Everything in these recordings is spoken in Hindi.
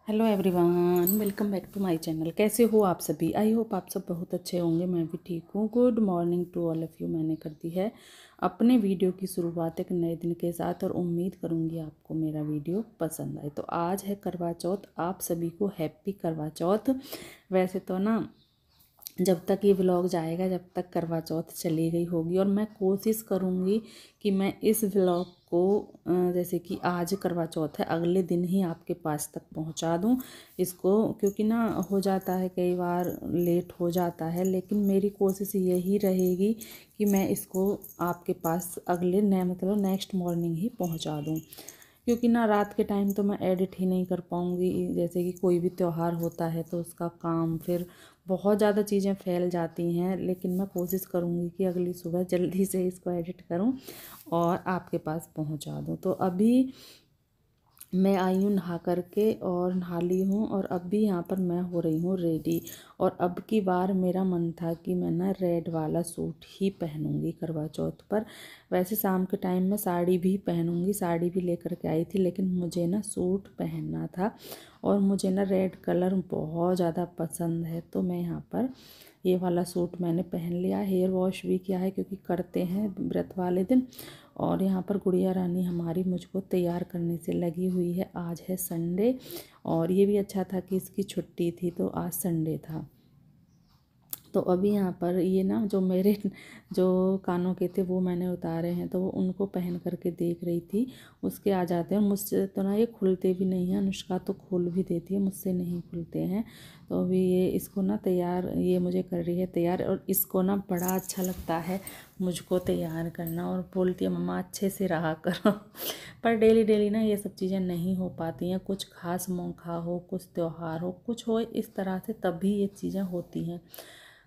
Hello everyone, welcome back to my channel. कैसे हो आप सभी? आई होप आप सब बहुत अच्छे होंगे। मैं भी ठीक हूँ। Good morning to all of you. मैंने कर दी है अपने वीडियो की शुरुआत एक नए दिन के साथ और उम्मीद करूँगी आपको मेरा वीडियो पसंद आए। तो आज है करवा चौथ। आप सभी को हैप्पी करवा चौथ। वैसे तो ना जब तक ये व्लॉग जाएगा जब तक करवा चौथ चली गई होगी, और मैं कोशिश करूँगी कि मैं इस व्लॉग को जैसे कि आज करवा चौथ है अगले दिन ही आपके पास तक पहुंचा दूं इसको, क्योंकि ना हो जाता है कई बार लेट हो जाता है, लेकिन मेरी कोशिश यही रहेगी कि मैं इसको आपके पास अगले मतलब नेक्स्ट मॉर्निंग ही पहुंचा दूं। क्योंकि ना रात के टाइम तो मैं एडिट ही नहीं कर पाऊँगी। जैसे कि कोई भी त्यौहार होता है तो उसका काम फिर बहुत ज़्यादा चीज़ें फैल जाती हैं, लेकिन मैं कोशिश करूँगी कि अगली सुबह जल्दी से इसको एडिट करूँ और आपके पास पहुँचा दूँ। तो अभी मैं आई हूँ नहा करके और नहा ली हूँ, और अब भी यहाँ पर मैं हो रही हूँ रेडी। और अब की बार मेरा मन था कि मैं ना रेड वाला सूट ही पहनूंगी करवा चौथ पर। वैसे शाम के टाइम में साड़ी भी पहनूंगी, साड़ी भी लेकर के आई थी, लेकिन मुझे ना सूट पहनना था और मुझे ना रेड कलर बहुत ज़्यादा पसंद है। तो मैं यहाँ पर ये वाला सूट मैंने पहन लिया। हेयर वॉश भी किया है क्योंकि करते हैं व्रत वाले दिन। और यहाँ पर गुड़िया रानी हमारी मुझको तैयार करने से लगी हुई है। आज है संडे, और ये भी अच्छा था कि इसकी छुट्टी थी, तो आज संडे था। तो अभी यहाँ पर ये ना जो मेरे जो कानों के थे वो मैंने उतारे हैं, तो वो उनको पहन करके देख रही थी। उसके आ जाते हैं, मुझसे तो ना ये खुलते भी नहीं हैं। अनुष्का तो खोल भी देती है, मुझसे नहीं खुलते हैं। तो अभी ये इसको ना तैयार, ये मुझे कर रही है तैयार, और इसको ना बड़ा अच्छा लगता है मुझको तैयार करना, और बोलती है मम्मा अच्छे से रहा करो। पर डेली डेली ना ये सब चीज़ें नहीं हो पाती हैं। कुछ खास मौका हो, कुछ त्यौहार हो, कुछ हो इस तरह से, तभी ये चीज़ें होती हैं।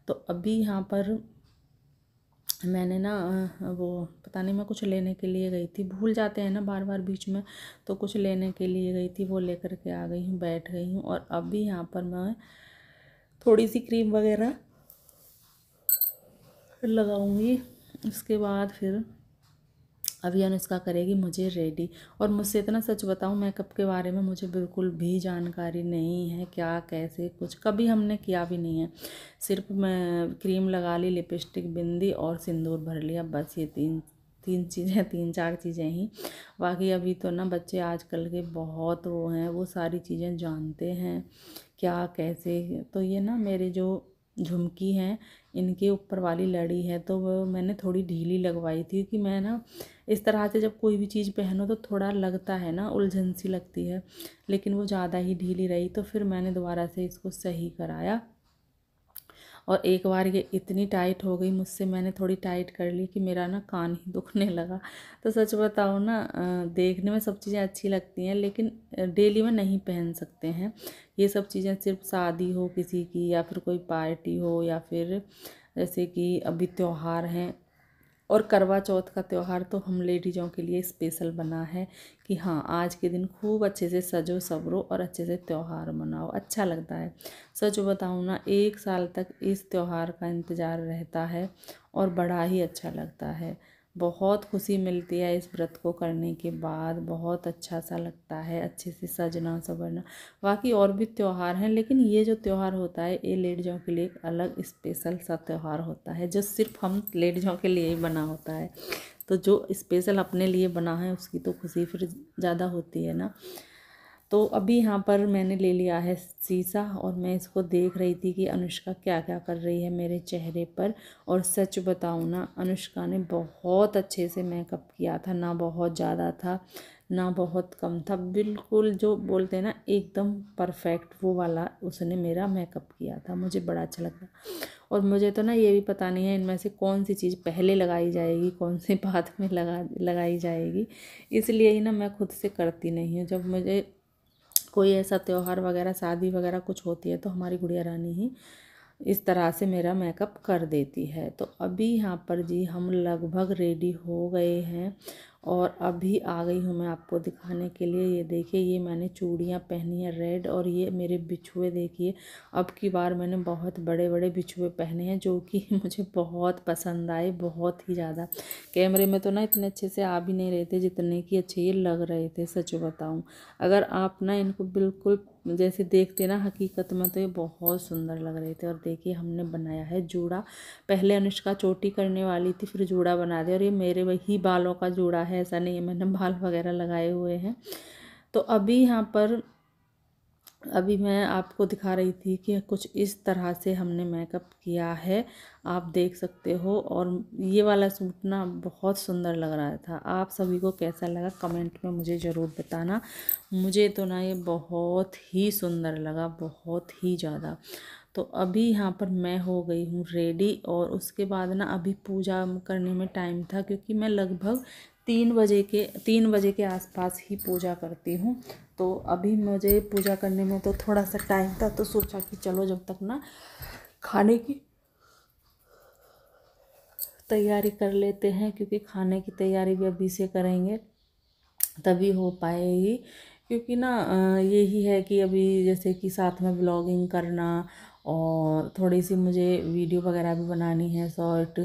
तो अभी यहाँ पर मैंने ना वो पता नहीं मैं कुछ लेने के लिए गई थी, भूल जाते हैं ना बार बार बीच में, तो कुछ लेने के लिए गई थी, वो लेकर के आ गई हूँ, बैठ गई हूँ। और अभी यहाँ पर मैं थोड़ी सी क्रीम वगैरह लगाऊंगी। उसके बाद फिर अभी अनुष्का करेगी मुझे रेडी। और मुझसे इतना सच बताऊं, मेकअप के बारे में मुझे बिल्कुल भी जानकारी नहीं है, क्या कैसे कुछ कभी हमने किया भी नहीं है। सिर्फ मैं क्रीम लगा ली, लिपस्टिक, बिंदी और सिंदूर भर लिया, बस ये तीन चीज़ें, तीन चार चीज़ें ही। बाकी अभी तो ना बच्चे आजकल के बहुत वो हैं, वो सारी चीज़ें जानते हैं क्या कैसे। तो ये ना मेरे जो झुमकी हैं इनके ऊपर वाली लड़ी है, तो वो मैंने थोड़ी ढीली लगवाई थी कि मैं ना इस तरह से जब कोई भी चीज़ पहनो तो थोड़ा लगता है ना, उलझन सी लगती है, लेकिन वो ज़्यादा ही ढीली रही। तो फिर मैंने दोबारा से इसको सही कराया, और एक बार ये इतनी टाइट हो गई मुझसे, मैंने थोड़ी टाइट कर ली कि मेरा ना कान ही दुखने लगा। तो सच बताऊँ ना, देखने में सब चीज़ें अच्छी लगती हैं, लेकिन डेली में नहीं पहन सकते हैं ये सब चीज़ें। सिर्फ शादी हो किसी की, या फिर कोई पार्टी हो, या फिर जैसे कि अभी त्यौहार हैं। और करवा चौथ का त्यौहार तो हम लेडीज़ों के लिए स्पेशल बना है कि हाँ आज के दिन खूब अच्छे से सजो संवरो और अच्छे से त्यौहार मनाओ, अच्छा लगता है। सच बताऊँ ना, 1 साल तक इस त्यौहार का इंतज़ार रहता है और बड़ा ही अच्छा लगता है। बहुत खुशी मिलती है इस व्रत को करने के बाद, बहुत अच्छा सा लगता है अच्छे से सजना संवरना। बाकी और भी त्यौहार हैं, लेकिन ये जो त्यौहार होता है ये लेडीज़ों के लिए एक अलग स्पेशल सा त्यौहार होता है, जो सिर्फ हम लेडीज़ों के लिए ही बना होता है। तो जो स्पेशल अपने लिए बना है उसकी तो खुशी फिर ज़्यादा होती है ना। तो अभी यहाँ पर मैंने ले लिया है शीशा, और मैं इसको देख रही थी कि अनुष्का क्या क्या कर रही है मेरे चेहरे पर। और सच बताऊँ ना, अनुष्का ने बहुत अच्छे से मेकअप किया था, ना बहुत ज़्यादा था ना बहुत कम था, बिल्कुल जो बोलते हैं ना एकदम परफेक्ट वो वाला उसने मेरा मेकअप किया था। मुझे बड़ा अच्छा लगा। और मुझे तो ना ये भी पता नहीं है इनमें से कौन सी चीज़ पहले लगाई जाएगी, कौन सी बाद में लगाई जाएगी, इसलिए ही ना मैं खुद से करती नहीं हूँ। जब मुझे कोई ऐसा त्यौहार वगैरह, शादी वगैरह कुछ होती है, तो हमारी गुड़िया रानी ही इस तरह से मेरा मेकअप कर देती है। तो अभी यहाँ पर जी हम लगभग रेडी हो गए हैं, और अभी आ गई हूँ मैं आपको दिखाने के लिए। ये देखिए, ये मैंने चूड़ियाँ पहनी है रेड, और ये मेरे बिछुए देखिए। अब की बार मैंने बहुत बड़े बड़े बिछुए पहने हैं जो कि मुझे बहुत पसंद आए, बहुत ही ज़्यादा। कैमरे में तो ना इतने अच्छे से आ भी नहीं रहे थे जितने कि अच्छे ये लग रहे थे, सच बताऊँ। अगर आप ना इनको बिल्कुल जैसे देखते ना हकीकत में, तो ये बहुत सुंदर लग रहे थे। और देखिए, हमने बनाया है जूड़ा। पहले अनुष्का चोटी करने वाली थी, फिर जूड़ा बना दिया। और ये मेरे वही बालों का जूड़ा है, ऐसा नहीं है मैंने बाल वगैरह लगाए हुए हैं। तो अभी मैं आपको दिखा रही थी कि कुछ इस तरह से हमने मेकअप किया है, आप देख सकते हो। और ये वाला सूट ना बहुत सुंदर लग रहा था। आप सभी को कैसा लगा कमेंट में मुझे ज़रूर बताना। मुझे तो ना ये बहुत ही सुंदर लगा, बहुत ही ज़्यादा। तो अभी यहाँ पर मैं हो गई हूँ रेडी, और उसके बाद ना अभी पूजा करने में टाइम था, क्योंकि मैं लगभग 3 बजे के आसपास ही पूजा करती हूँ। तो अभी मुझे पूजा करने में तो थोड़ा सा टाइम था, तो सोचा कि चलो जब तक ना खाने की तैयारी कर लेते हैं, क्योंकि खाने की तैयारी भी अभी से करेंगे तभी हो पाएगी। क्योंकि ना यही है कि अभी जैसे कि साथ में ब्लॉगिंग करना, और थोड़ी सी मुझे वीडियो वगैरह भी बनानी है शॉर्ट,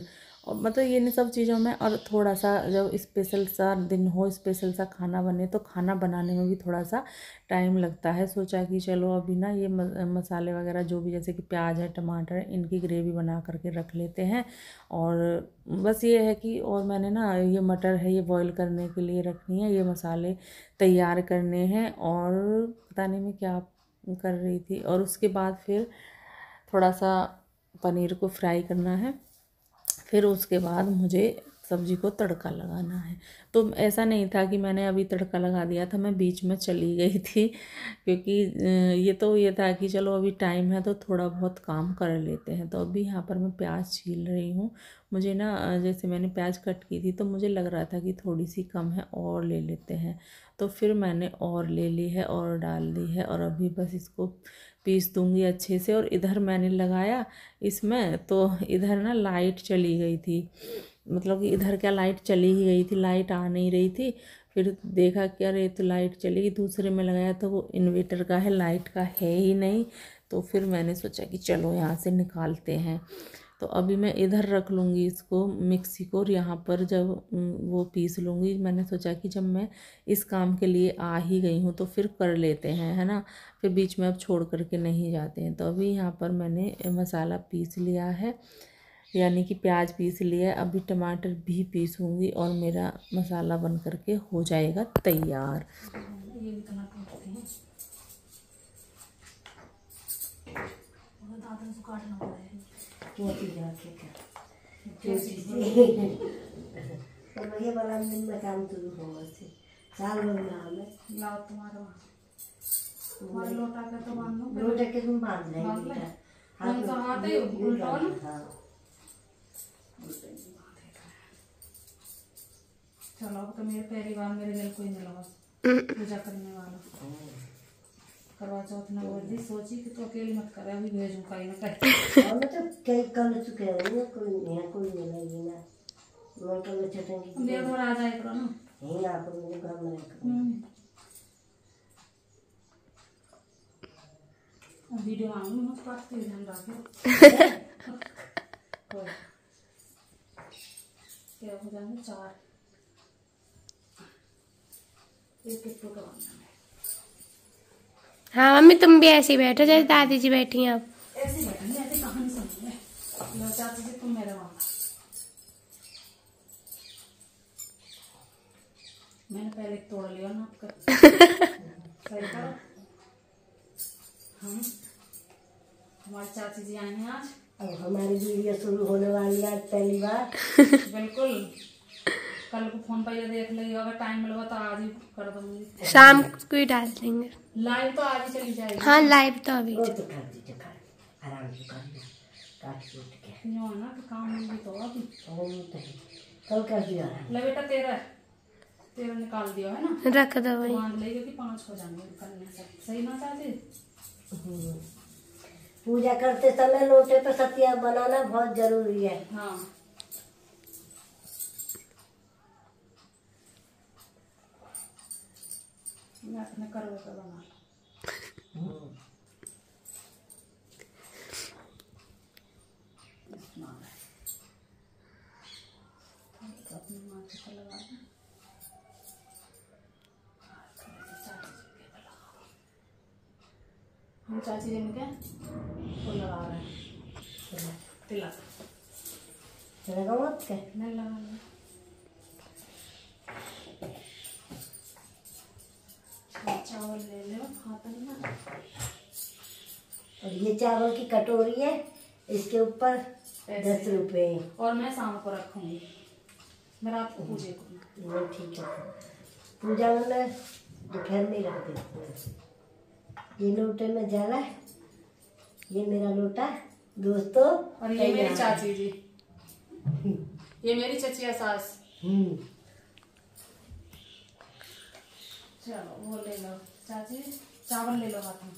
और मतलब ये सब चीज़ों में। और थोड़ा सा जब स्पेशल सा दिन हो, स्पेशल सा खाना बने, तो खाना बनाने में भी थोड़ा सा टाइम लगता है। सोचा कि चलो अभी ना ये मसाले वगैरह जो भी, जैसे कि प्याज है, टमाटर है, इनकी ग्रेवी बना करके रख लेते हैं। और बस ये है कि, और मैंने ना ये मटर है, ये बॉईल करने के लिए रखनी है, ये मसाले तैयार करने हैं, और पता नहीं मैं क्या कर रही थी। और उसके बाद फिर थोड़ा सा पनीर को फ्राई करना है, फिर उसके बाद मुझे सब्जी को तड़का लगाना है। तो ऐसा नहीं था कि मैंने अभी तड़का लगा दिया था, मैं बीच में चली गई थी, क्योंकि ये था कि चलो अभी टाइम है तो थोड़ा बहुत काम कर लेते हैं। तो अभी यहाँ पर मैं प्याज छील रही हूँ। मुझे ना जैसे मैंने प्याज कट की थी, तो मुझे लग रहा था कि थोड़ी सी कम है, और ले लेते हैं। तो फिर मैंने और ले ली है और डाल दी है, और अभी बस इसको पीस दूंगी अच्छे से। और इधर मैंने लगाया इसमें, तो इधर ना लाइट चली गई थी, मतलब कि इधर क्या लाइट चली ही गई थी, लाइट आ नहीं रही थी। फिर देखा कि अरे तो लाइट चली गई, दूसरे में लगाया तो वो इन्वर्टर का है, लाइट का है ही नहीं। तो फिर मैंने सोचा कि चलो यहाँ से निकालते हैं। तो अभी मैं इधर रख लूँगी इसको मिक्सी को, और यहाँ पर जब वो पीस लूँगी। मैंने सोचा कि जब मैं इस काम के लिए आ ही गई हूँ तो फिर कर लेते हैं, है ना, फिर बीच में अब छोड़ करके नहीं जाते हैं। तो अभी यहाँ पर मैंने मसाला पीस लिया है, यानी कि प्याज पीस लिया है। अभी टमाटर भी पीसूँगी, और मेरा मसाला बन करके हो जाएगा तैयार। ये इतना पीसते हैं, दादा से काटना पड़ा है। क्या चीज़ है, क्या तो भैया वाला दिन में काम शुरू होगा से साल भर में हमें लाओ तुम्हारे लोटा का तो बांध लो, लोटा के तुम बांध लेंगे हाथ में, हाथ है उल्टा ना। चलो अब तो मेरे पहली बार मेरे घर कोई नहीं लगा पूजा करने वाला। करवा चौथ ना बोल दी, सोची कि तो अकेले मत करे, अभी भेजूं कहीं ना कहीं। और मैं तो कई कल चुके हैं, कोई नहीं लगी ना, मैं कल चटेंगी मेरे घर आ जाए करो ना, यहीं आप मेरे घर में रख वीडियो मांगू मत काटते ध्यान रखे। क्या हो जाएंगे 4 एक टोटा बांधना है। हाँ मम्मी तुम भी ऐसे ही बैठो जैसे दादी जी बैठी हैं। आप ऐसे बैठेंगे, ऐसे कहानी सुनिए। लो चाची जी तुम मेरे वहां, मैंने पहले तोड़ लिया ना आपका। सही करो। हम हमारी चाची जी आई हैं आज, अब हमारी वीडियो शुरू होने वाली है आज पहली बार। बिल्कुल, कल को फोन पर ये देख ली, अगर टाइम मिलेगा तो आज ही कर दूंगी, शाम को ही डाल देंगे। लाइव तो आज ही चली जाएगी। हाँ लाइव तो अभी तो कर दीजिए, आराम से कर दिया, काट कूट के ना तो काम भी तो अभी कल कर दिया ले बेटा। 13 निकाल दिया है ना, रख दो वही, बांध ले, क्योंकि 5 हो जाएंगे करने से। सही ना चाची? पूजा करते समय लोटे पे सतिया बनाना बहुत जरूरी है। हाँ मैं अपने करवे पे बना अपनी माँ के लगा दें। हम चाची जी के वो लगा रहे हैं तिलक लगाओ के नहीं लगा चावल ले लो खाता नहीं ना। और ये चावल की कटोरी है, इसके ऊपर 10 रुपए। और मैं शाम को रखूंगी, मैं रात को पूजे करूँगी। वो ठीक है, पूजा में दोपहर में रख देते हैं। ये लोटे में जला है, ये मेरा लोटा दोस्तों। और ये मेरी चाची जी, ये मेरी चचिया सास। चलो वो ले लो चाची, चावल ले लो हाथ में।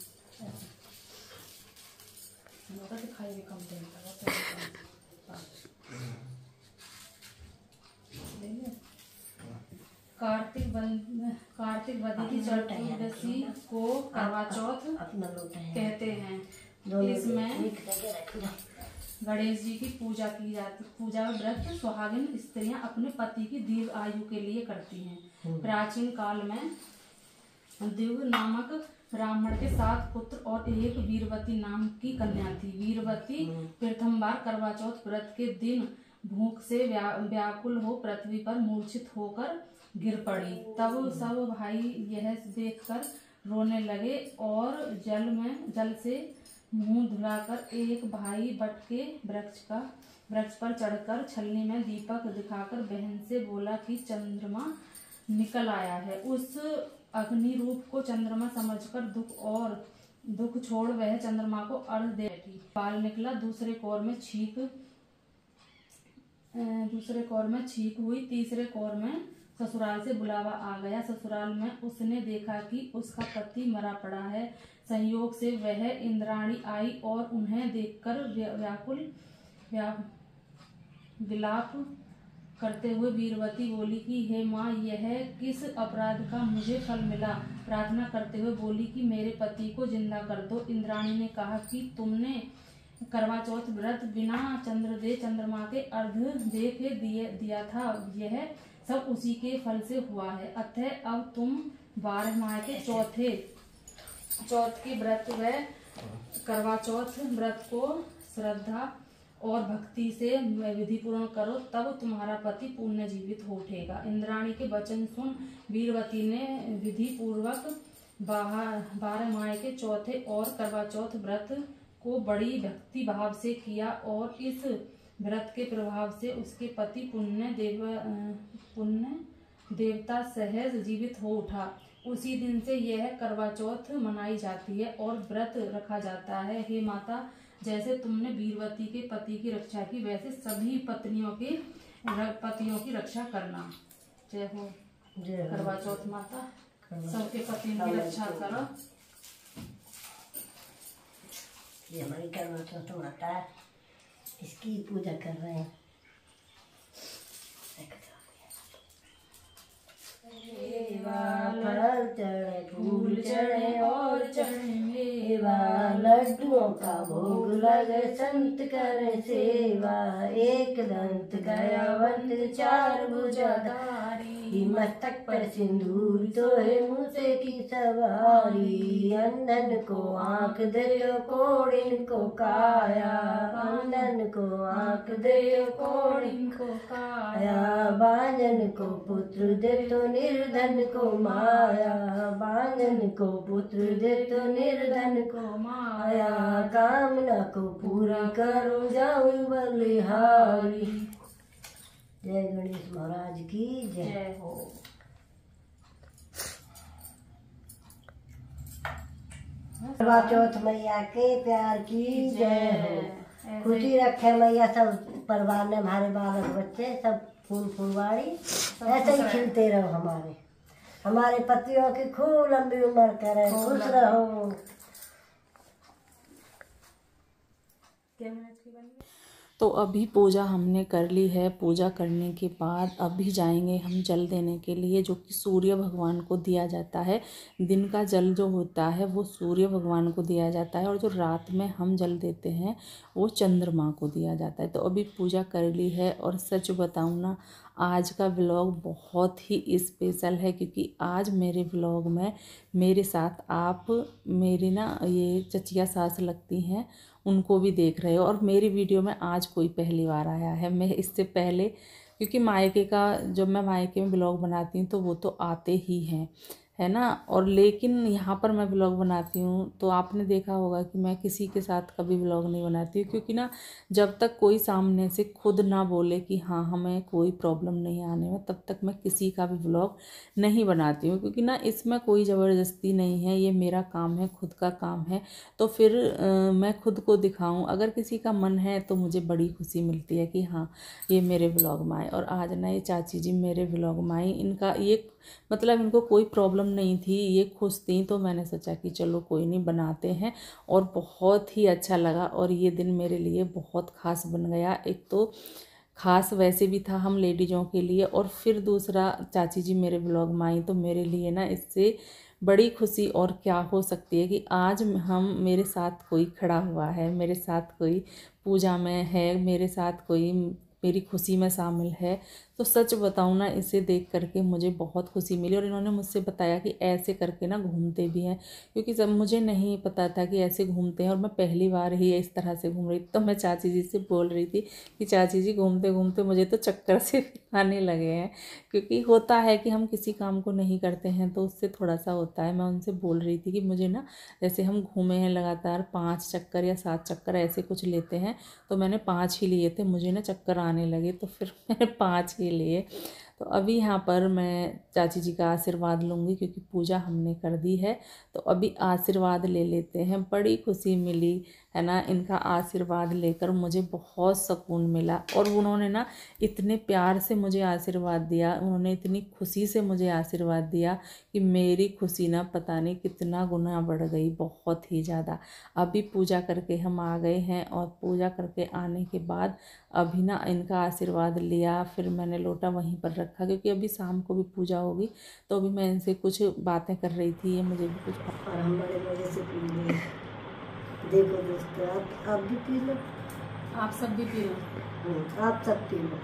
दिखाई भी कम देता कार्तिक वदी की चतुर्दशी को करवा चौथ कहते हैं। इसमें गणेश जी की पूजा की जाती। पूजा व्रत सुहागिन स्त्रियां अपने पति की दीर्घ आयु के लिए करती हैं। प्राचीन काल में दिव्य नामक ब्राह्मण के 7 पुत्र और एक वीरवती नाम की कन्या थी। वीरवती प्रथम बार करवा चौथ व्रत के दिन भूख से व्याकुल हो पृथ्वी पर मूर्छित होकर गिर पड़ी। तब सब भाई यह देखकर रोने लगे और जल से मुंह धुलाकर एक भाई बट के वृक्ष पर चढ़कर छलनी में दीपक दिखाकर बहन से बोला कि चंद्रमा निकल आया है। उस अग्नि रूप को चंद्रमा समझकर दुख छोड़ वह चंद्रमा को अर्घ दे बैठी। बाल निकला, दूसरे कोर में छींक हुई, तीसरे कोर में ससुराल से बुलावा आ गया। ससुराल में उसने देखा कि उसका पति मरा पड़ा है। संयोग से वह इंद्राणी आई और उन्हें देखकर विलाप करते हुए वीरवती बोली कि हे माँ, यह किस अपराध का मुझे फल मिला। प्रार्थना करते हुए बोली कि मेरे पति को जिंदा कर दो। इंद्राणी ने कहा कि तुमने करवा चौथ व्रत बिना चंद्रमा के अर्घ दे के दिया था, यह सब उसी के फल से हुआ है। अतः अब तुम 12 माह के चौथ के व्रत व करवा चौथ व्रत को श्रद्धा और भक्ति से विधि पूर्ण करो, तब तुम्हारा पति पुण्य जीवित हो उठेगा। इंद्राणी के वचन सुन वीरवती ने विधि पूर्वक 12 माह के चौथे और करवा चौथ व्रत को बड़ी भक्ति भाव से किया और इस व्रत के प्रभाव से उसके पति पुण्य देवता सहज जीवित हो उठा। उसी दिन से यह करवा चौथ मनाई जाती है और व्रत रखा जाता है। हे माता, जैसे तुमने वीरवती के पति की रक्षा की, वैसे सभी पतियों की रक्षा करना। जय हो करवा चौथ माता, सबके पतियों की रक्षा करो। ये हमारी करवा चौथ माता है, इसकी पूजा कर रहे हैं। फल चढ़े, फूल चढ़े और चढ़े मेवा, लड्डुओं का भोग लगे, संत करे सेवा। एक दंत दयावंत, 4 भुजाधारी, मस्तक पर सिंदूर तोहे मूसे की सवारी। अंधन को आंख दे कोड़िन को काया, अंधन को आंख दे कोड़िन को काया। बांझन को पुत्र दे तो निर्धन को माया, बांझन को पुत्र दे तो निर्धन को माया। कामना को पूरा करो जाऊं बलिहारी। जय गणेश महाराज की जय हो। करवा चौथ मैया के प्यार की जय हो। खुशी रखे मैया सब परिवार ने, हमारे बालक बच्चे सब फूल फुलवाड़ी ऐसे ही खिलते रहो। हमारे पतियों की खूब लंबी उम्र करे, खुश रहो। तो अभी पूजा हमने कर ली है। पूजा करने के बाद अभी जाएंगे हम जल देने के लिए, जो कि सूर्य भगवान को दिया जाता है। दिन का जल जो होता है वो सूर्य भगवान को दिया जाता है, और जो रात में हम जल देते हैं वो चंद्रमा को दिया जाता है। तो अभी पूजा कर ली है। और सच बताऊँ ना, आज का व्लॉग बहुत ही स्पेशल है, क्योंकि आज मेरे व्लॉग में मेरे साथ आप मेरी ना ये चचिया सास लगती हैं, उनको भी देख रहे हो। और मेरी वीडियो में आज कोई पहली बार आया है। मैं इससे पहले, क्योंकि मायके का जब मैं मायके में व्लॉग बनाती हूँ तो वो तो आते ही हैं, है ना। और लेकिन यहाँ पर मैं व्लॉग बनाती हूँ तो आपने देखा होगा कि मैं किसी के साथ कभी व्लॉग नहीं बनाती हूँ, क्योंकि ना जब तक कोई सामने से खुद ना बोले कि हाँ हमें कोई प्रॉब्लम नहीं आने में, तब तक मैं किसी का भी व्लॉग नहीं बनाती हूँ। क्योंकि ना इसमें कोई ज़बरदस्ती नहीं है, ये मेरा काम है, खुद का काम है। तो फिर मैं खुद को दिखाऊँ, अगर किसी का मन है तो मुझे बड़ी खुशी मिलती है कि हाँ ये मेरे व्लॉग में आए। और आज ना ये चाची जी मेरे व्लॉग में आई। इनका ये मतलब इनको कोई प्रॉब्लम नहीं थी, ये खुश थी, तो मैंने सोचा कि चलो कोई नहीं बनाते हैं। और बहुत ही अच्छा लगा, और ये दिन मेरे लिए बहुत ख़ास बन गया। एक तो ख़ास वैसे भी था हम लेडीज़ों के लिए, और फिर दूसरा चाची जी मेरे ब्लॉग में आई, तो मेरे लिए ना इससे बड़ी खुशी और क्या हो सकती है कि आज हम मेरे साथ कोई खड़ा हुआ है, मेरे साथ कोई पूजा में है, मेरे साथ कोई मेरी खुशी में शामिल है। तो सच बताऊँ ना, इसे देख करके मुझे बहुत खुशी मिली। और इन्होंने मुझसे बताया कि ऐसे करके ना घूमते भी हैं, क्योंकि जब मुझे नहीं पता था कि ऐसे घूमते हैं, और मैं पहली बार ही इस तरह से घूम रही थी। तो मैं चाची जी से बोल रही थी कि चाची जी घूमते घूमते मुझे तो चक्कर से आने लगे हैं, क्योंकि होता है कि हम किसी काम को नहीं करते हैं तो उससे थोड़ा सा होता है। मैं उनसे बोल रही थी कि मुझे ना, जैसे हम घूमे हैं लगातार 5 चक्कर या 7 चक्कर ऐसे कुछ लेते हैं, तो मैंने 5 ही लिए थे, मुझे ना चक्कर आने लगे, तो फिर मैंने 5 ही लिए। तो अभी यहाँ पर मैं चाची जी का आशीर्वाद लूँगी, क्योंकि पूजा हमने कर दी है। तो अभी आशीर्वाद ले लेते हैं। बड़ी खुशी मिली है ना, इनका आशीर्वाद लेकर मुझे बहुत सुकून मिला। और उन्होंने ना इतने प्यार से मुझे आशीर्वाद दिया, उन्होंने इतनी खुशी से मुझे आशीर्वाद दिया कि मेरी खुशी ना पता नहीं कितना गुना बढ़ गई, बहुत ही ज़्यादा। अभी पूजा करके हम आ गए हैं, और पूजा करके आने के बाद अभी ना इनका आशीर्वाद लिया। फिर मैंने लोटा वहीं पर रखा, क्योंकि अभी शाम को भी पूजा होगी। तो अभी मैं इनसे कुछ बातें कर रही थी, ये मुझे भी कुछ। और हम बड़े मजे से पी लिए। देखो दोस्तों, आप भी पी लो, आप सब भी पी लो। आप सब पी लो।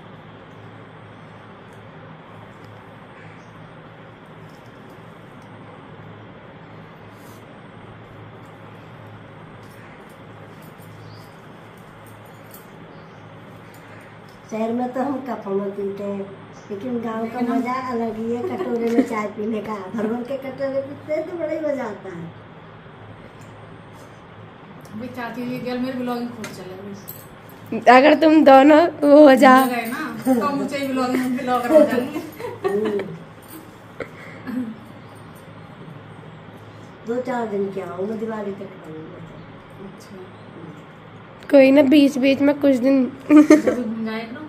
शहर में तो हम कप में पीते हैं, लेकिन गांव का मजा अलग ही है। कटोरे में चाय पीने का, भर भर के कटोरे पीते हैं तो बड़ा ही मजा आता है। अभी चाची जी गल मेरे ब्लॉगिंग खुद चले, अगर तुम दोनों वो हो जा गए ना तो मुझे ब्लॉगर हो जाएंगे। 2-4 दिन क्या आऊँगा, दिवाली तक आऊँगा। अच्छा, कोई ना, बीच बीच में कुछ दिन घूम जाए ना।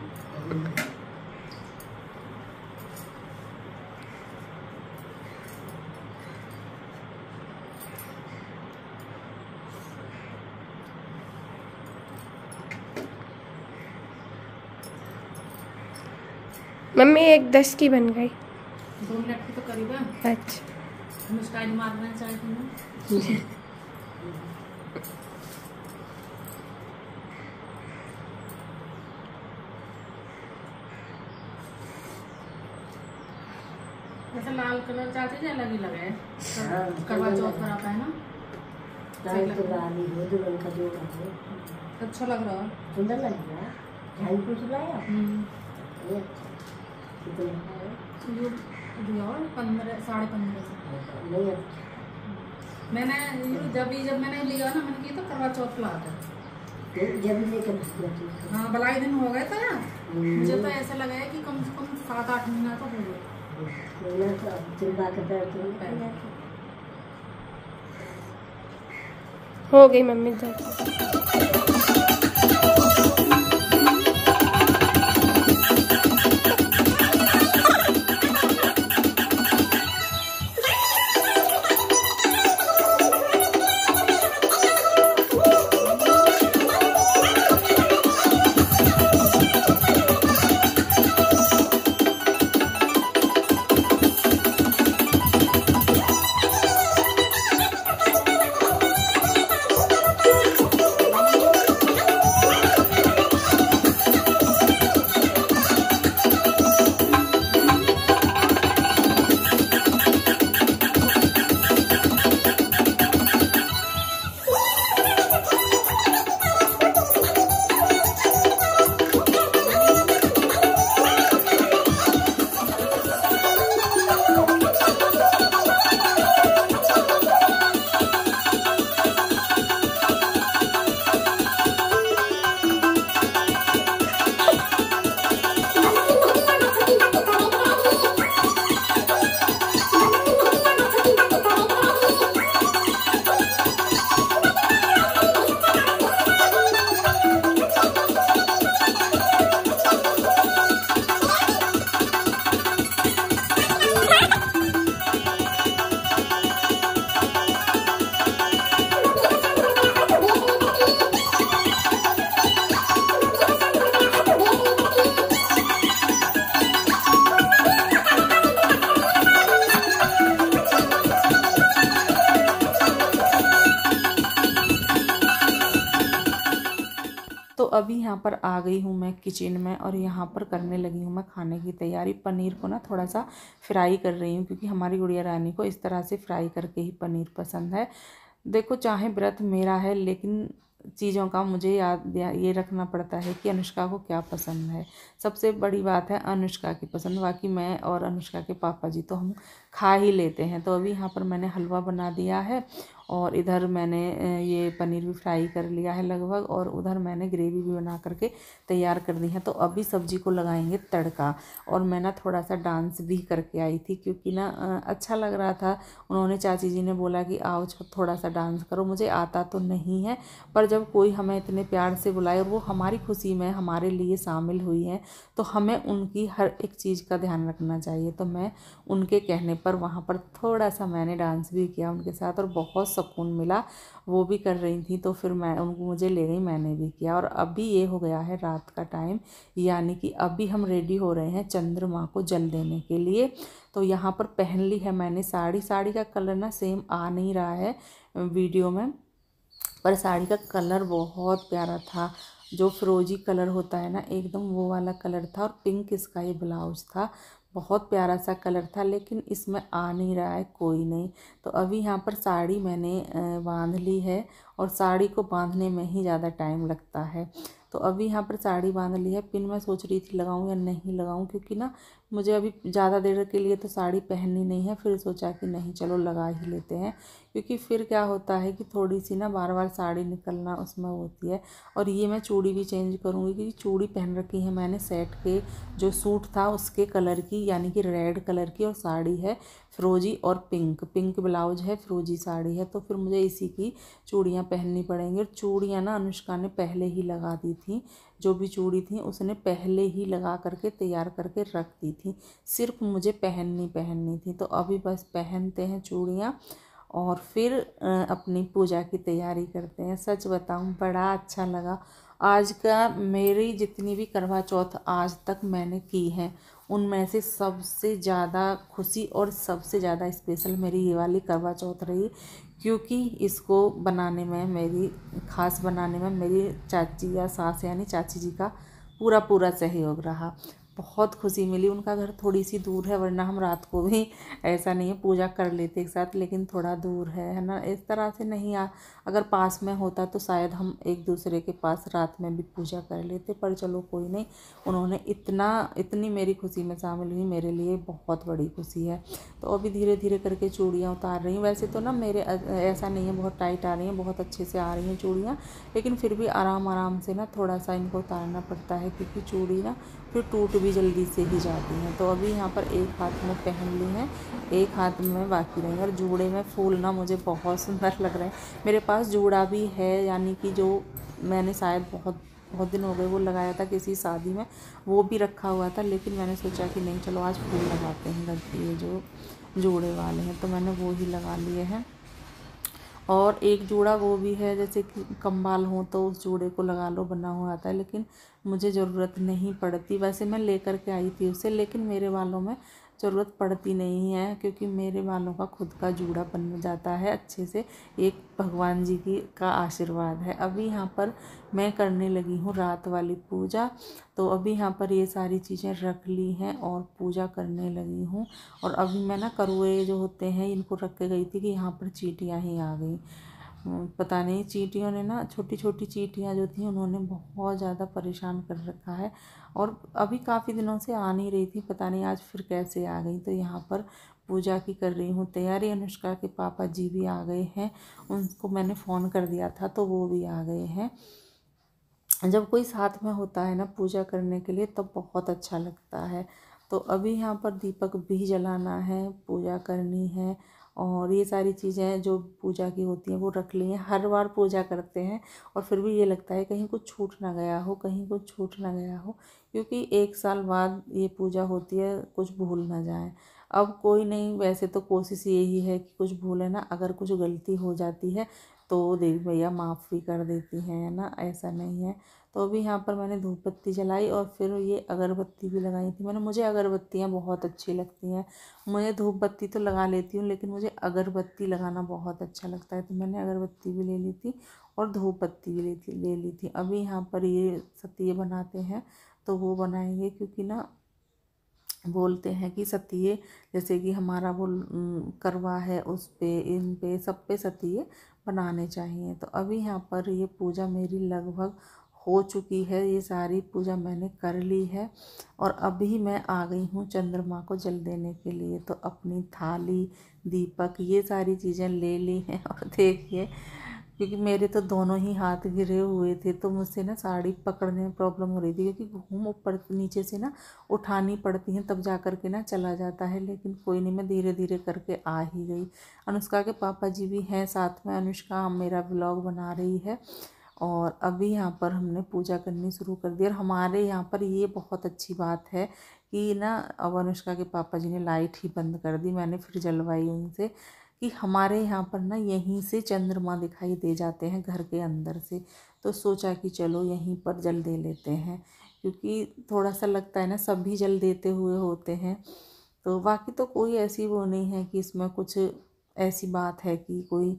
मम्मी 1:10 की बन गई। 2 मिनट की तो करीब है। अच्छा, हम स्टाइल मारना चाहे तुम्हें। जैसे लाल कलर चाहते थे अलग ही लगे, करवा चौथ पर आता है ना, दिवाली हो, दुल्हन का जोड़ा हो, अच्छा लग रहा है, सुंदर लग रहा है। ध्यान कुछ लाया ये कितना है? ये दिया 15 साढ़े 15 नहीं अच्छा। मैंने जब मैंने लिया ना, मैंने किया तो करवा चौथ ला था, जब लेकर हाँ बलाई दिन हो गए थे यार। मुझे तो ऐसा लगा है कि कम से कम 7-8 महीना तो हो गया। चिंता के पैर हो गई मम्मी तो। तो अभी यहाँ पर आ गई हूँ मैं किचन में और यहाँ पर करने लगी हूँ मैं खाने की तैयारी। पनीर को ना थोड़ा सा फ्राई कर रही हूँ क्योंकि हमारी गुड़िया रानी को इस तरह से फ्राई करके ही पनीर पसंद है। देखो चाहे व्रत मेरा है लेकिन चीज़ों का मुझे ये रखना पड़ता है कि अनुष्का को क्या पसंद है। सबसे बड़ी बात है अनुष्का की पसंद, बाकी मैं और अनुष्का के पापा जी तो हम खा ही लेते हैं। तो अभी यहाँ पर मैंने हलवा बना दिया है और इधर मैंने ये पनीर भी फ्राई कर लिया है लगभग, और उधर मैंने ग्रेवी भी बना करके तैयार कर दी है। तो अभी सब्जी को लगाएंगे तड़का। और मैं ना थोड़ा सा डांस भी करके आई थी क्योंकि ना अच्छा लग रहा था। उन्होंने चाची जी ने बोला कि आओ थोड़ा सा डांस करो। मुझे आता तो नहीं है, पर जब कोई हमें इतने प्यार से बुलाए और वो हमारी खुशी में हमारे लिए शामिल हुई हैं तो हमें उनकी हर एक चीज़ का ध्यान रखना चाहिए। तो मैं उनके कहने पर वहाँ पर थोड़ा सा मैंने डांस भी किया उनके साथ और बहुत सुकून मिला। वो भी कर रही थी तो फिर मैं उनको मुझे ले गई, मैंने भी किया। और अभी ये हो गया है रात का टाइम, यानी कि अभी हम रेडी हो रहे हैं चंद्रमा को जल देने के लिए। तो यहाँ पर पहन ली है मैंने साड़ी। साड़ी का कलर ना सेम आ नहीं रहा है वीडियो में, पर साड़ी का कलर बहुत प्यारा था। जो फिरोजी कलर होता है ना एकदम वो वाला कलर था, और पिंक इसका ये ब्लाउज़ था। बहुत प्यारा सा कलर था, लेकिन इसमें आ नहीं रहा है कोई नहीं। तो अभी यहाँ पर साड़ी मैंने बांध ली है, और साड़ी को बांधने में ही ज़्यादा टाइम लगता है। तो अभी यहाँ पर साड़ी बांध ली है। पिन मैं सोच रही थी लगाऊँ या नहीं लगाऊँ, क्योंकि ना मुझे अभी ज़्यादा देर के लिए तो साड़ी पहननी नहीं है। फिर सोचा कि नहीं चलो लगा ही लेते हैं, क्योंकि फिर क्या होता है कि थोड़ी सी ना बार बार साड़ी निकलना उसमें होती है। और ये मैं चूड़ी भी चेंज करूँगी, क्योंकि चूड़ी पहन रखी है मैंने सेट के जो सूट था उसके कलर की, यानी कि रेड कलर की, और साड़ी है फिरोजी और पिंक पिंक ब्लाउज है, फिरोजी साड़ी है। तो फिर मुझे इसी की चूड़ियाँ पहननी पड़ेंगी। और चूड़ियाँ ना अनुष्का ने पहले ही लगा दी थी, जो भी चूड़ी थी उसने पहले ही लगा करके तैयार करके रख दी थी, सिर्फ मुझे पहननी थी। तो अभी बस पहनते हैं चूड़ियाँ और फिर अपनी पूजा की तैयारी करते हैं। सच बताऊं बड़ा अच्छा लगा आज का। मेरी जितनी भी करवा चौथ आज तक मैंने की है उनमें से सबसे ज़्यादा खुशी और सबसे ज़्यादा स्पेशल मेरी ये वाली करवा चौथ रही, क्योंकि इसको बनाने में मेरी खास बनाने में मेरी चाची या सास यानी चाची जी का पूरा सहयोग रहा। बहुत खुशी मिली। उनका घर थोड़ी सी दूर है, वरना हम रात को भी ऐसा नहीं है पूजा कर लेते एक साथ, लेकिन थोड़ा दूर है ना, इस तरह से नहीं अगर पास में होता तो शायद हम एक दूसरे के पास रात में भी पूजा कर लेते। पर चलो कोई नहीं, उन्होंने इतनी मेरी खुशी में शामिल हुई, मेरे लिए बहुत बड़ी खुशी है। तो अभी धीरे धीरे करके चूड़ियाँ उतार रही हूँ। वैसे तो ना मेरे ऐसा नहीं है बहुत टाइट आ रही हैं, बहुत अच्छे से आ रही हैं चूड़ियाँ, लेकिन फिर भी आराम से ना थोड़ा सा इनको उतारना पड़ता है, क्योंकि चूड़ी ना फिर टूट भी जल्दी से ही जाती हैं। तो अभी यहाँ पर एक हाथ में पहन ली हैं, एक हाथ में बाकी रही। और जूड़े में फूल ना मुझे बहुत सुंदर लग रहे हैं। मेरे पास जूड़ा भी है, यानी कि जो मैंने शायद बहुत दिन हो गए वो लगाया था किसी शादी में, वो भी रखा हुआ था, लेकिन मैंने सोचा कि नहीं चलो आज फूल लगाते हैं घर के ये जो जूड़े वाले हैं, तो मैंने वो ही लगा लिए हैं। और एक जूड़ा वो भी है, जैसे कि कम्बाल हो तो उस जूड़े को लगा लो, बना हुआ आता है, लेकिन मुझे ज़रूरत नहीं पड़ती। वैसे मैं लेकर के आई थी उसे, लेकिन मेरे बालों में ज़रूरत पड़ती नहीं है, क्योंकि मेरे बालों का खुद का जूड़ा बन जाता है अच्छे से। एक भगवान जी की का आशीर्वाद है। अभी यहाँ पर मैं करने लगी हूँ रात वाली पूजा। तो अभी यहाँ पर ये सारी चीज़ें रख ली हैं और पूजा करने लगी हूँ। और अभी मैं ना करुए जो होते हैं इनको रख के गई थी कि यहाँ पर चींटियाँ ही आ गई। पता नहीं चींटियों ने ना, छोटी छोटी चींटियाँ जो थी उन्होंने बहुत ज़्यादा परेशान कर रखा है, और अभी काफ़ी दिनों से आ नहीं रही थी, पता नहीं आज फिर कैसे आ गई। तो यहाँ पर पूजा की कर रही हूँ तैयारी। अनुष्का के पापा जी भी आ गए हैं, उनको मैंने फ़ोन कर दिया था तो वो भी आ गए हैं। जब कोई साथ में होता है ना पूजा करने के लिए तब बहुत अच्छा लगता है। तो अभी यहाँ पर दीपक भी जलाना है, पूजा करनी है, और ये सारी चीज़ें जो पूजा की होती हैं वो रख ली हैं। हर बार पूजा करते हैं और फिर भी ये लगता है कहीं कुछ छूट ना गया हो, कहीं कुछ छूट ना गया हो, क्योंकि एक साल बाद ये पूजा होती है, कुछ भूल ना जाए। अब कोई नहीं, वैसे तो कोशिश यही है कि कुछ भूले ना। अगर कुछ गलती हो जाती है तो देवी मैया माफ़ भी कर देती हैं, है ना, ऐसा नहीं है। तो अभी यहाँ पर मैंने धूप बत्ती जलाई और फिर ये अगरबत्ती भी लगाई थी मैंने। मुझे अगरबत्तियाँ बहुत अच्छी लगती हैं। मुझे धूप बत्ती तो लगा लेती हूँ, लेकिन मुझे अगरबत्ती लगाना बहुत अच्छा लगता है। तो मैंने अगरबत्ती भी ले ली थी और धूप बत्ती भी ले ली थी। अभी यहाँ पर ये सतिये बनाते हैं तो वो बनाएंगे, क्योंकि ना बोलते हैं कि सतिये जैसे कि हमारा वो करवा है, उस पे इन पे सब पे सतिये बनाने चाहिए। तो अभी यहाँ पर ये पूजा मेरी लगभग हो चुकी है। ये सारी पूजा मैंने कर ली है और अभी मैं आ गई हूँ चंद्रमा को जल देने के लिए। तो अपनी थाली, दीपक, ये सारी चीज़ें ले ली हैं और देखिए, क्योंकि मेरे तो दोनों ही हाथ घिरे हुए थे तो मुझसे ना साड़ी पकड़ने में प्रॉब्लम हो रही थी, क्योंकि घूम ऊपर नीचे से ना उठानी पड़ती हैं, तब जा कर के ना चला जाता है। लेकिन कोई नहीं, मैं धीरे धीरे करके आ ही गई। अनुष्का के पापा जी भी हैं साथ में। अनुष्का मेरा व्लॉग बना रही है और अभी यहाँ पर हमने पूजा करनी शुरू कर दी। और हमारे यहाँ पर ये बहुत अच्छी बात है कि ना, अब अनुष्का के पापा जी ने लाइट ही बंद कर दी। मैंने फिर जलवाई उनसे कि हमारे यहाँ पर ना यहीं से चंद्रमा दिखाई दे जाते हैं घर के अंदर से। तो सोचा कि चलो यहीं पर जल दे लेते हैं, क्योंकि थोड़ा सा लगता है ना, सभी जल देते हुए होते हैं। तो बाकी तो कोई ऐसी वो नहीं है कि इसमें कुछ ऐसी बात है कि कोई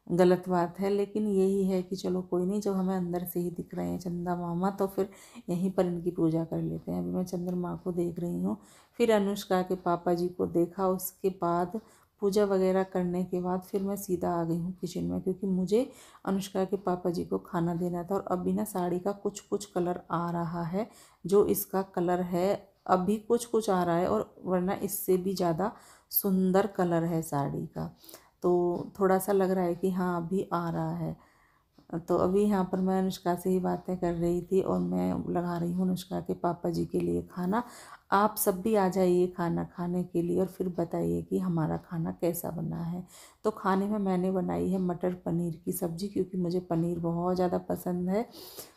गलत बात है, लेकिन यही है कि चलो कोई नहीं, जब हमें अंदर से ही दिख रहे हैं चंदा मामा तो फिर यहीं पर इनकी पूजा कर लेते हैं। अभी मैं चंद्रमा को देख रही हूँ, फिर अनुष्का के पापा जी को देखा, उसके बाद पूजा वगैरह करने के बाद फिर मैं सीधा आ गई हूँ किचन में, क्योंकि मुझे अनुष्का के पापा जी को खाना देना था। और अभी ना साड़ी का कुछ कुछ कलर आ रहा है, जो इसका कलर है अभी कुछ कुछ आ रहा है, और वरना इससे भी ज़्यादा सुंदर कलर है साड़ी का। तो थोड़ा सा लग रहा है कि हाँ अभी आ रहा है। तो अभी यहाँ पर मैं अनुष्का से ही बातें कर रही थी और मैं लगा रही हूँ अनुष्का के पापा जी के लिए खाना। आप सब भी आ जाइए खाना खाने के लिए और फिर बताइए कि हमारा खाना कैसा बना है। तो खाने में मैंने बनाई है मटर पनीर की सब्ज़ी, क्योंकि मुझे पनीर बहुत ज़्यादा पसंद है,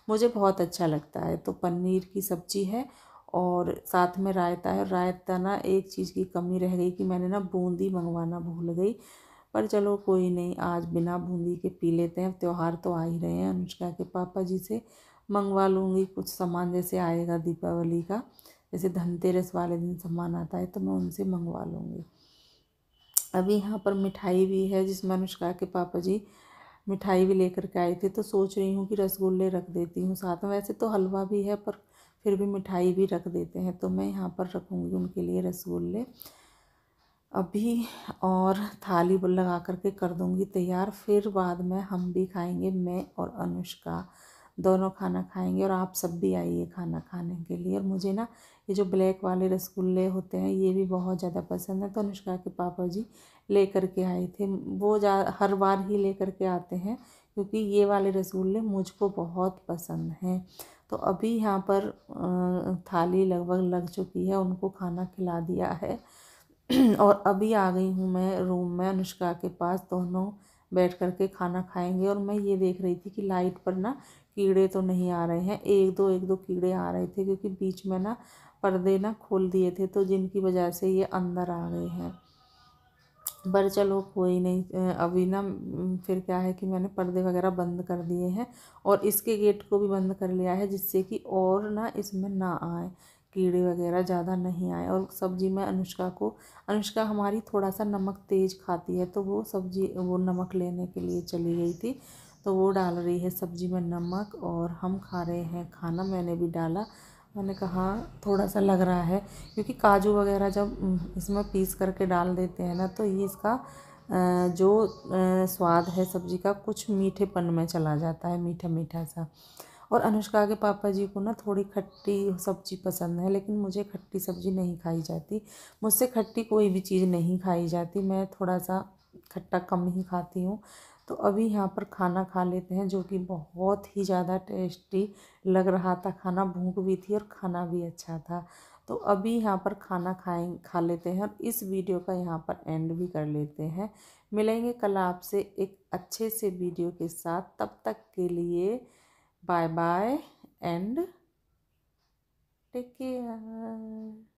मुझे बहुत अच्छा लगता है। तो पनीर की सब्ज़ी है और साथ में रायता है। रायता ना एक चीज़ की कमी रह गई कि मैंने ना बूंदी मंगवाना भूल गई, पर चलो कोई नहीं, आज बिना बूंदी के पी लेते हैं। त्यौहार तो आ ही रहे हैं। अनुष्का के पापा जी से मंगवा लूँगी कुछ सामान, जैसे आएगा दीपावली का, जैसे धनतेरस वाले दिन सामान आता है तो मैं उनसे मंगवा लूँगी। अभी यहाँ पर मिठाई भी है, जिसमें अनुष्का के पापा जी मिठाई भी लेकर के आए थे। तो सोच रही हूँ कि रसगुल्ले रख देती हूँ साथ में। वैसे तो हलवा भी है, पर फिर भी मिठाई भी रख देते हैं, तो मैं यहाँ पर रखूँगी उनके लिए रसगुल्ले अभी। और थाली लगा करके कर दूँगी तैयार। फिर बाद में हम भी खाएंगे, मैं और अनुष्का दोनों खाना खाएंगे, और आप सब भी आइए खाना खाने के लिए। और मुझे ना ये जो ब्लैक वाले रसगुल्ले होते हैं ये भी बहुत ज़्यादा पसंद है। तो अनुष्का के पापा जी ले करके आए थे, वो हर बार ही ले करके आते हैं, क्योंकि ये वाले रसगुल्ले मुझको बहुत पसंद हैं। तो अभी यहाँ पर थाली लगभग लग चुकी है, उनको खाना खिला दिया है और अभी आ गई हूँ मैं रूम में अनुष्का के पास। दोनों बैठ कर के खाना खाएंगे। और मैं ये देख रही थी कि लाइट पर ना कीड़े तो नहीं आ रहे हैं। एक दो कीड़े आ रहे थे, क्योंकि बीच में ना पर्दे ना खोल दिए थे, तो जिनकी वजह से ये अंदर आ गए हैं। पर चलो कोई नहीं, अभी ना फिर क्या है कि मैंने पर्दे वगैरह बंद कर दिए हैं और इसके गेट को भी बंद कर लिया है, जिससे कि और ना इसमें ना आए कीड़े वगैरह, ज़्यादा नहीं आए। और सब्ज़ी में अनुष्का हमारी थोड़ा सा नमक तेज़ खाती है, तो वो नमक लेने के लिए चली गई थी, तो वो डाल रही है सब्ज़ी में नमक और हम खा रहे हैं खाना। मैंने भी डाला, मैंने कहा थोड़ा सा लग रहा है, क्योंकि काजू वगैरह जब इसमें पीस करके डाल देते हैं ना, तो ये इसका जो स्वाद है सब्ज़ी का कुछ मीठेपन में चला जाता है, मीठा मीठा सा। और अनुष्का के पापा जी को ना थोड़ी खट्टी सब्ज़ी पसंद है, लेकिन मुझे खट्टी सब्ज़ी नहीं खाई जाती, मुझसे खट्टी कोई भी चीज़ नहीं खाई जाती, मैं थोड़ा सा खट्टा कम ही खाती हूँ। तो अभी यहाँ पर खाना खा लेते हैं, जो कि बहुत ही ज़्यादा टेस्टी लग रहा था खाना, भूख भी थी और खाना भी अच्छा था। तो अभी यहाँ पर खाना खा लेते हैं और इस वीडियो का यहाँ पर एंड भी कर लेते हैं। मिलेंगे कल आपसे एक अच्छे से वीडियो के साथ, तब तक के लिए bye bye and take care.